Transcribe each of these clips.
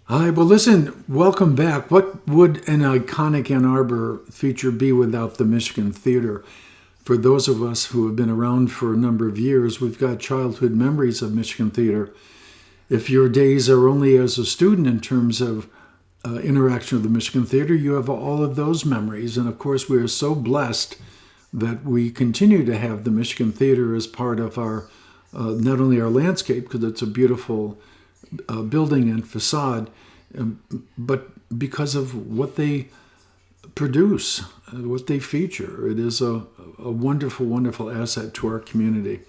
Hi, well, listen, welcome back. What would an iconic Ann Arbor feature be without the Michigan Theater? For those of us who have been around for a number of years, we've got childhood memories of Michigan Theater. If your days are only as a student in terms of interaction with the Michigan Theater, you have all of those memories. And of course, we are so blessed that we continue to have the Michigan Theater as part of our, not only our landscape, because it's a beautiful building and facade, but because of what they produce, what they feature. It is a wonderful, wonderful asset to our community.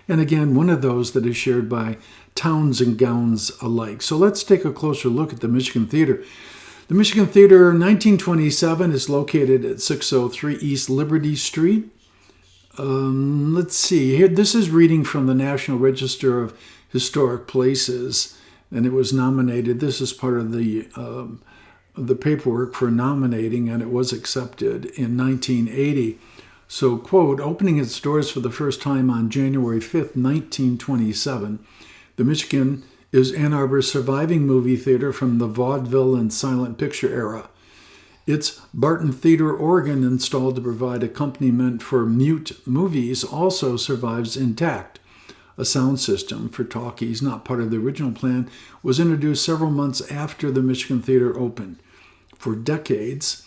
And again, one of those that is shared by towns and gowns alike. So let's take a closer look at the Michigan Theater. The Michigan Theater, 1927, is located at 603 East Liberty Street. Let's see here. This is reading from the National Register of Historic Places, and it was nominated. This is part of the paperwork for nominating, and it was accepted in 1980. So, quote, opening its doors for the first time on January 5th, 1927, the Michigan is Ann Arbor's surviving movie theater from the vaudeville and silent picture era. Its Barton Theater organ, installed to provide accompaniment for mute movies, also survives intact. A sound system for talkies, not part of the original plan, was introduced several months after the Michigan Theater opened. For decades,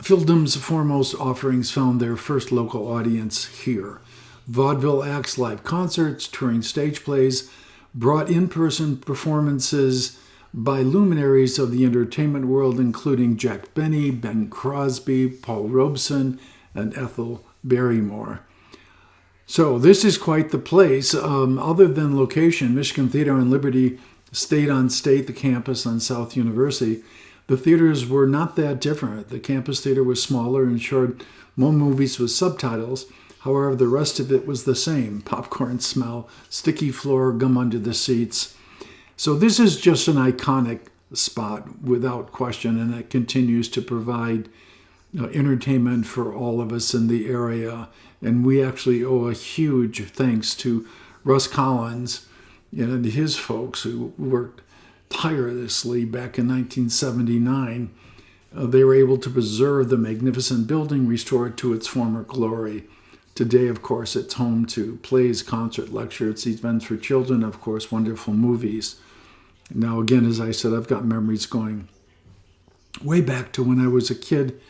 Fildom's foremost offerings found their first local audience here. Vaudeville acts, live concerts, touring stage plays, brought in-person performances by luminaries of the entertainment world, including Jack Benny, Ben Crosby, Paul Robeson, and Ethel Barrymore. So this is quite the place. Other than location, Michigan Theater on Liberty stayed on State, the campus on South University. The theaters were not that different. The campus theater was smaller and showed more movies with subtitles. However, the rest of it was the same. Popcorn smell, sticky floor, gum under the seats. So this is just an iconic spot without question, and it continues to provide entertainment for all of us in the area. And we actually owe a huge thanks to Russ Collins and his folks who worked tirelessly back in 1979. They were able to preserve the magnificent building, restore it to its former glory. Today, of course, it's home to plays, concert, lectures, events for children, of course, wonderful movies. Now, again, as I said, I've got memories going way back to when I was a kid,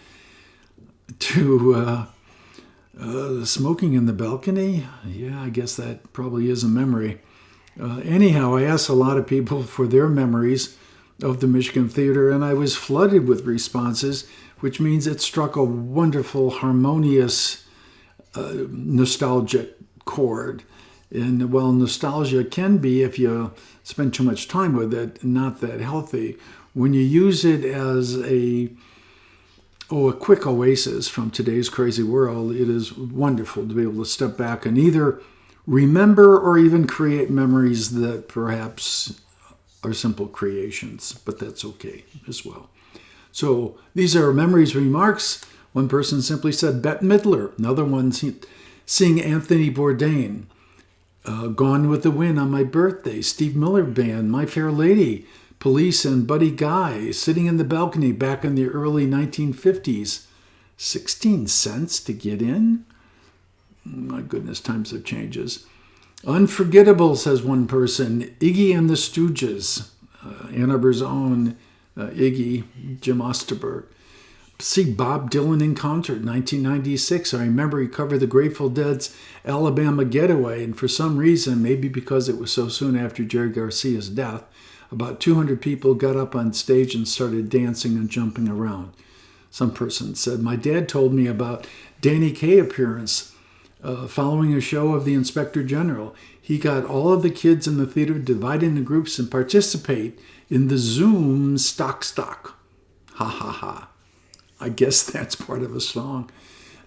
to smoking in the balcony. Yeah, I guess that probably is a memory. Anyhow, I asked a lot of people for their memories of the Michigan Theater, and I was flooded with responses, which means it struck a wonderful, harmonious, nostalgic chord. And while nostalgia can be, if you spend too much time with it, not that healthy, when you use it as a quick oasis from today's crazy world, it is wonderful to be able to step back and either remember or even create memories that perhaps are simple creations, but that's okay as well. So these are memories, remarks. One person simply said Bette Midler. Another one seeing Anthony Bourdain. Gone with the Wind on my birthday. Steve Miller Band, My Fair Lady, Police and Buddy Guy, Sitting in the Balcony back in the early 1950s. 16 cents to get in? My goodness, times have changes. Unforgettable, says one person. Iggy and the Stooges, Ann Arbor's own Iggy, Jim Osterberg. See Bob Dylan in concert, 1996. I remember he covered the Grateful Dead's Alabama Getaway, and for some reason, maybe because it was so soon after Jerry Garcia's death, about 200 people got up on stage and started dancing and jumping around. Some person said, my dad told me about Danny Kaye appearance following a show of the Inspector General. He got all of the kids in the theater divided into groups and participate in the Zoom stock. Ha ha ha. I guess that's part of a song.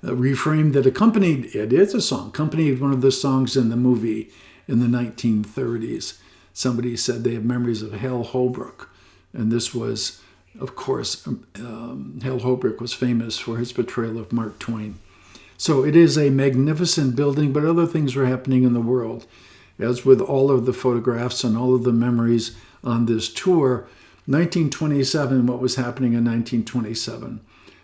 A refrain that accompanied, it is a song, accompanied one of the songs in the movie in the 1930s. Somebody said they have memories of Hal Holbrook. And this was, of course, Hal Holbrook was famous for his portrayal of Mark Twain. So it is a magnificent building, but other things were happening in the world. as with all of the photographs and all of the memories on this tour. 1927, what was happening in 1927?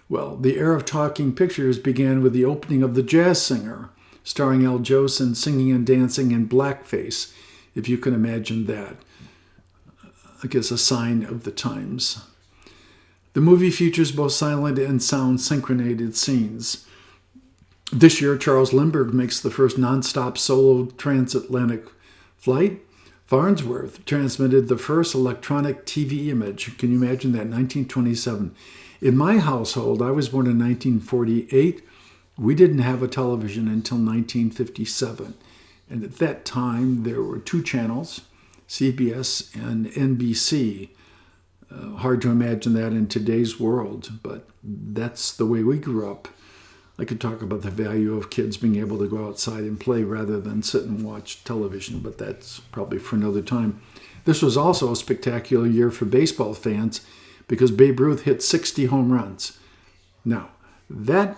Well, the era of talking pictures began with the opening of The Jazz Singer, starring Al Jolson singing and dancing in blackface, if you can imagine that. I guess a sign of the times. The movie features both silent and sound synchronized scenes. This year, Charles Lindbergh makes the first nonstop solo transatlantic flight. Farnsworth transmitted the first electronic TV image. Can you imagine that? 1927. In my household, I was born in 1948. We didn't have a television until 1957. And at that time, there were two channels, CBS and NBC. Hard to imagine that in today's world, but that's the way we grew up. I could talk about the value of kids being able to go outside and play rather than sit and watch television, but that's probably for another time. This was also a spectacular year for baseball fans because Babe Ruth hit 60 home runs. Now, that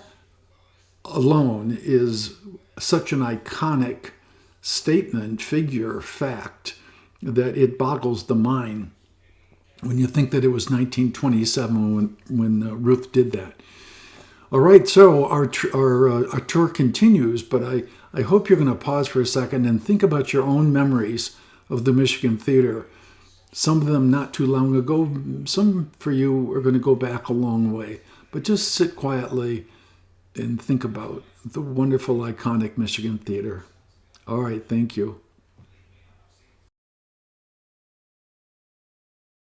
alone is such an iconic statement, figure, fact, that it boggles the mind when you think that it was 1927 when Ruth did that. All right, so our tour continues, but I hope you're going to pause for a second and think about your own memories of the Michigan Theater. Some of them not too long ago. Some for you are going to go back a long way. But just sit quietly and think about the wonderful, iconic Michigan Theater. All right, thank you.